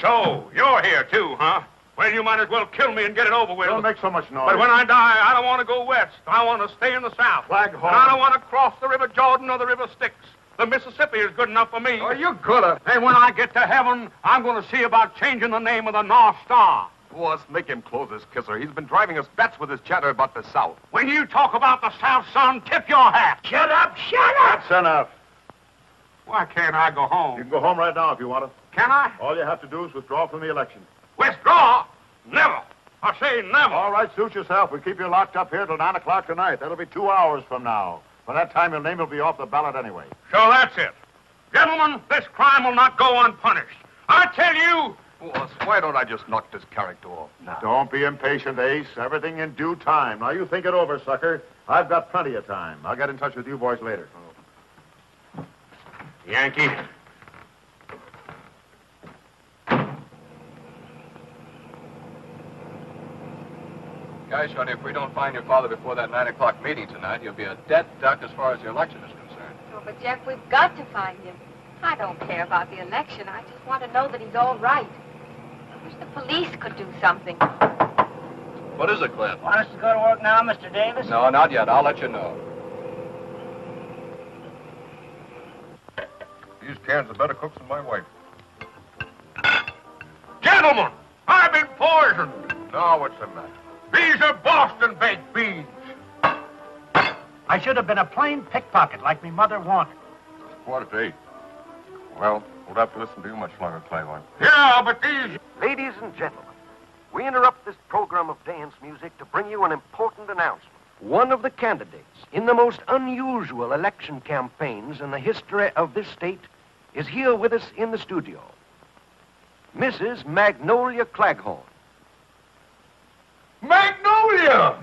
So, you're here, too, huh? Well, you might as well kill me and get it over with. Don't make so much noise. But when I die, I don't want to go west. I want to stay in the South. Claghorn. And I don't want to cross the River Jordan or the River Styx. The Mississippi is good enough for me. Are you gonna? And when I get to heaven, I'm going to see about changing the name of the North Star. Boss, make him close his kisser. He's been driving us bats with his chatter about the South. When you talk about the South, son, tip your hat. Shut up! Shut up! That's enough. Why can't I go home? You can go home right now if you want to. Can I? All you have to do is withdraw from the election. Withdraw? Never. I say never. All right, suit yourself. We'll keep you locked up here till 9 o'clock tonight. That'll be 2 hours from now. By that time, your name will be off the ballot anyway. So that's it. Gentlemen, this crime will not go unpunished. I tell you... Boss, why don't I just knock this character off now? Don't be impatient, Ace. Everything in due time. Now, you think it over, sucker. I've got plenty of time. I'll get in touch with you boys later. Yankee. Guys, honey, if we don't find your father before that 9 o'clock meeting tonight, he'll be a dead duck as far as the election is concerned. Oh, but, Jeff, we've got to find him. I don't care about the election. I just want to know that he's all right. I wish the police could do something. What is it, Cliff? Want us to go to work now, Mr. Davis? No, not yet. I'll let you know. These cans are better cooks than my wife. Gentlemen, I've been poisoned. Now what's the matter? These are Boston baked beans. I should have been a plain pickpocket like me mother wanted. Quarter to 8. Well, we'll have to listen to you much longer, Claghorn. Yeah, but these... Ladies and gentlemen, we interrupt this program of dance music to bring you an important announcement. One of the candidates in the most unusual election campaigns in the history of this state is here with us in the studio. Mrs. Magnolia Claghorn. Magnolia!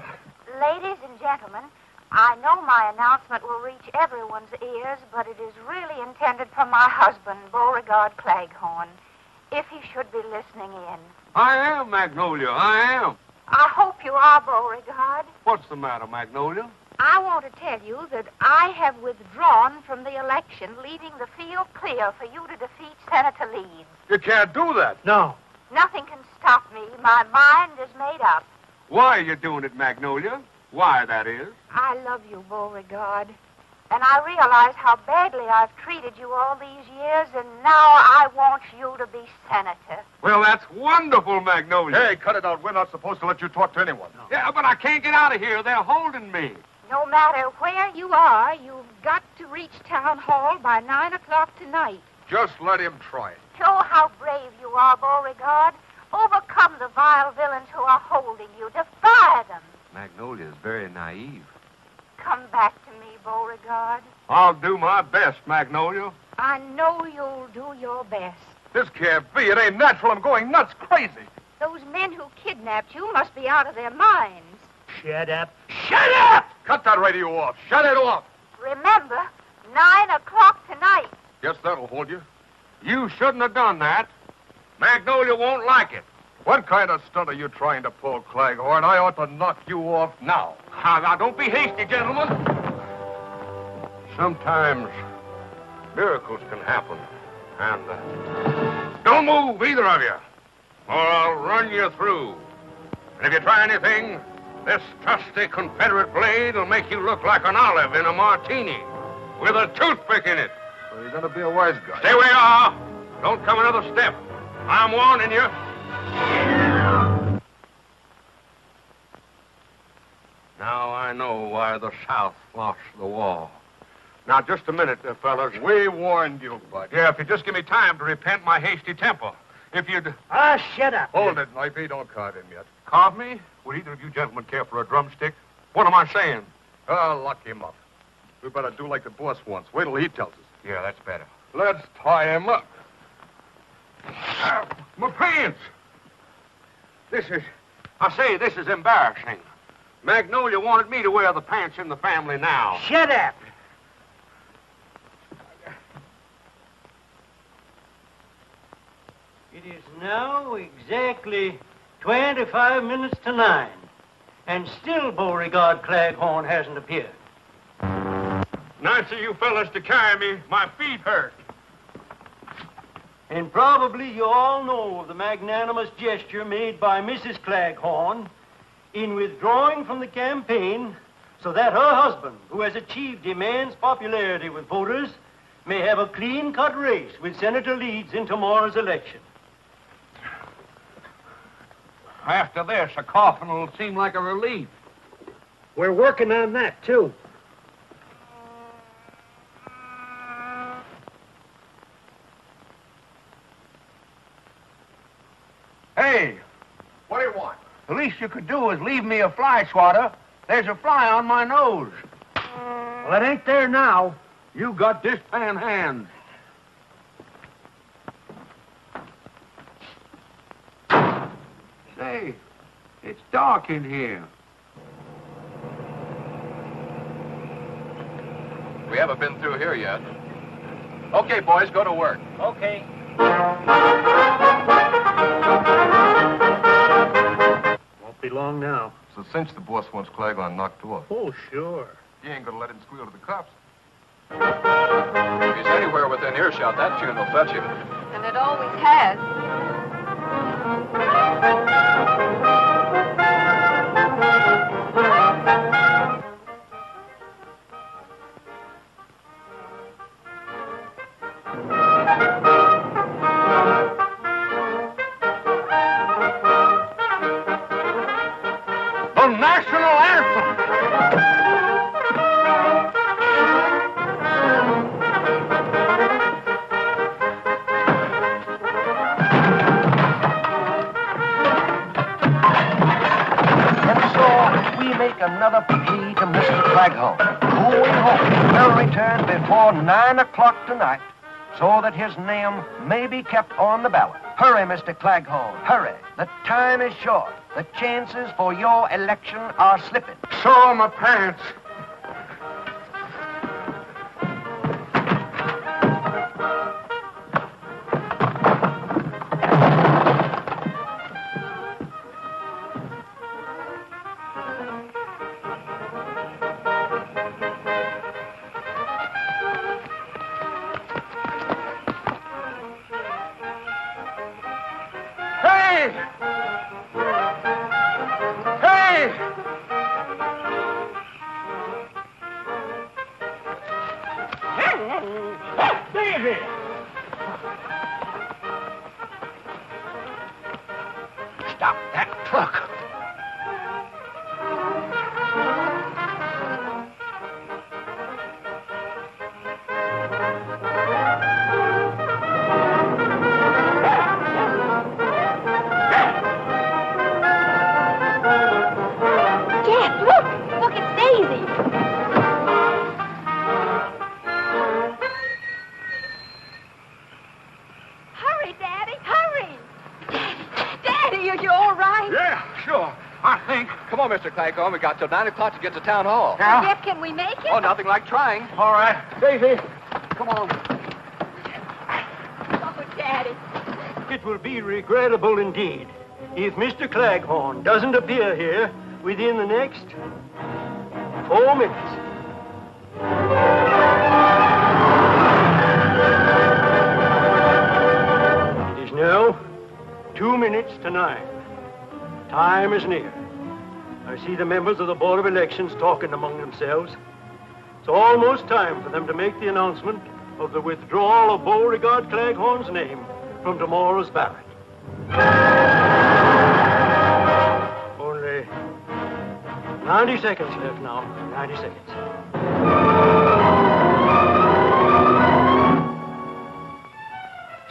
Ladies and gentlemen, I know my announcement will reach everyone's ears, but it is really intended for my husband, Beauregard Claghorn, if he should be listening in. I am, Magnolia, I am. I hope you are, Beauregard. What's the matter, Magnolia? I want to tell you that I have withdrawn from the election, leaving the field clear for you to defeat Senator Leeds. You can't do that. No. Nothing can stop me. My mind is made up. Why are you doing it, Magnolia? Why, that is? I love you, Beauregard. And I realize how badly I've treated you all these years, and now I want you to be senator. Well, that's wonderful, Magnolia. Hey, cut it out. We're not supposed to let you talk to anyone. No. Yeah, but I can't get out of here. They're holding me. No matter where you are, you've got to reach town hall by 9 o'clock tonight. Just let him try it. Show how brave you are, Beauregard. Overcome the vile villains who are holding you. Defy them. Magnolia is very naive. Come back to me, Beauregard. I'll do my best, Magnolia. I know you'll do your best. This can't be. It ain't natural. I'm going nuts, crazy. Those men who kidnapped you must be out of their minds. Shut up. Shut up! Cut that radio off. Shut it off. Remember, 9 o'clock tonight. Guess that'll hold you. You shouldn't have done that. Magnolia won't like it. What kind of stunt are you trying to pull, Claghorn? I ought to knock you off now. Now, don't be hasty, gentlemen. Sometimes miracles can happen. And don't move, either of you, or I'll run you through. And if you try anything, this trusty Confederate blade will make you look like an olive in a martini with a toothpick in it. So you're going to be a wise guy. Stay where you are. Don't come another step. I'm warning you. Now I know why the South lost the war. Now, just a minute, fellas. We warned you, bud. Yeah, if you just give me time to repent my hasty temper. If you'd... Shut up. Hold it, Knifey. Don't carve him yet. Carve me? Would either of you gentlemen care for a drumstick? What am I saying? Lock him up. We better do like the boss wants. Wait till he tells us. Yeah, that's better. Let's tie him up. My pants! This is embarrassing. Magnolia wanted me to wear the pants in the family now. Shut up. It is now exactly 25 minutes to 9, and still Beauregard Claghorn hasn't appeared. Nice of you fellas to carry me. My feet hurt. And probably you all know of the magnanimous gesture made by Mrs. Claghorn in withdrawing from the campaign so that her husband, who has achieved immense popularity with voters, may have a clean-cut race with Senator Leeds in tomorrow's election. After this, a coffin will seem like a relief. We're working on that, too. Hey, What do you want? the least you could do is leave me a fly swatter. There's a fly on my nose. Well, it ain't there now. You got dishpan hands. Say, it's dark in here. We haven't been through here yet. Okay, boys, go to work. Okay. Won't be long now. So since the boss wants Claghorn knocked off, Oh, sure. you ain't going to let him squeal to the cops. If he's anywhere within earshot, that tune will fetch him. And it always has. another plea to Mr. Claghorn, who we hope will return before 9 o'clock tonight so that his name may be kept on the ballot. Hurry, Mr. Claghorn, hurry. The time is short. The chances for your election are slipping. So are my pants. Stop that truck. Jeff, look! Look, it's Daisy. Hurry, Daddy, hurry! Daddy, are you all right? Yeah, sure. I think. Come on, Mr. Claghorn. We got till 9 o'clock to get to town hall. Jeff, can we make it? Oh, nothing like trying. All right. Daisy. Come on. Oh, Daddy. It will be regrettable indeed if Mr. Claghorn doesn't appear here within the next 4 minutes. It is now 2 minutes to 9. Time is near. I see the members of the Board of Elections talking among themselves. It's almost time for them to make the announcement of the withdrawal of Beauregard Claghorn's name from tomorrow's ballot. Only 90 seconds left now. 90 seconds.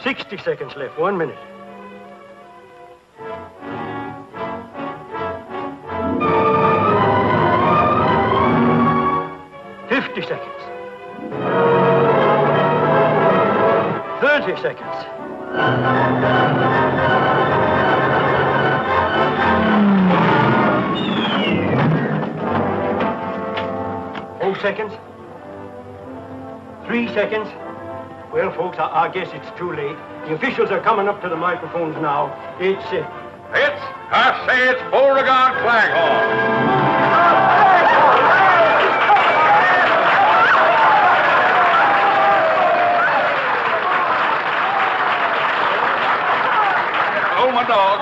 "60 seconds left. 1 minute. "50 seconds. 30 seconds. 10 seconds. 3 seconds. Well, folks, I guess it's too late. The officials are coming up to the microphones now. It's I say it's Beauregard Claghorn. Oh, my dog.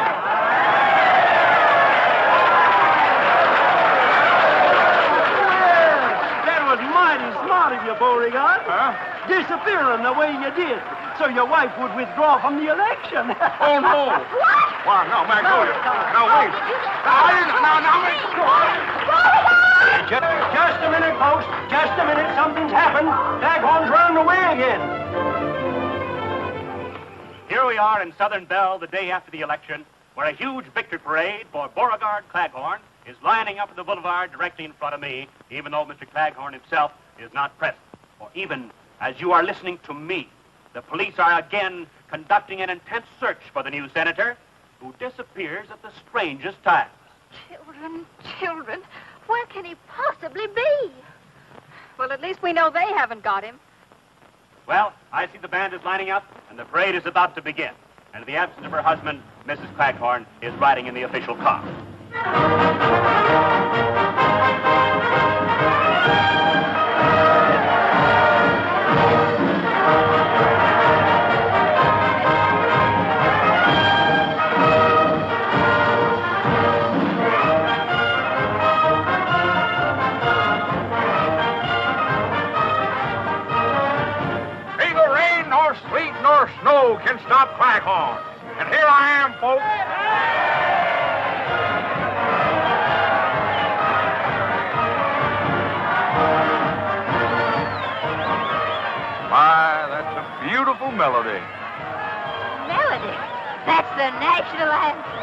That was mighty smart of you, Beauregard. Huh? Disappearing the way you did, so your wife would withdraw from the election. Oh, no. What? Why, no, Magnolia. No, wait. Just a minute, folks. Just a minute. Something's happened. Claghorn's running away again. Here we are in Southern Belle the day after the election, where a huge victory parade for Beauregard Claghorn is lining up at the boulevard directly in front of me, even though Mr. Claghorn himself is not present. Or even as you are listening to me, the police are again conducting an intense search for the new senator, who disappears at the strangest times. Children, where can he possibly be? Well, at least we know they haven't got him. Well, I see the band is lining up, and the parade is about to begin. And in the absence of her husband, Mrs. Claghorn is riding in the official car. Neither rain nor sleet nor snow can stop Claghorn. And here I am, folks. My, that's a beautiful melody. Melody. That's the national anthem.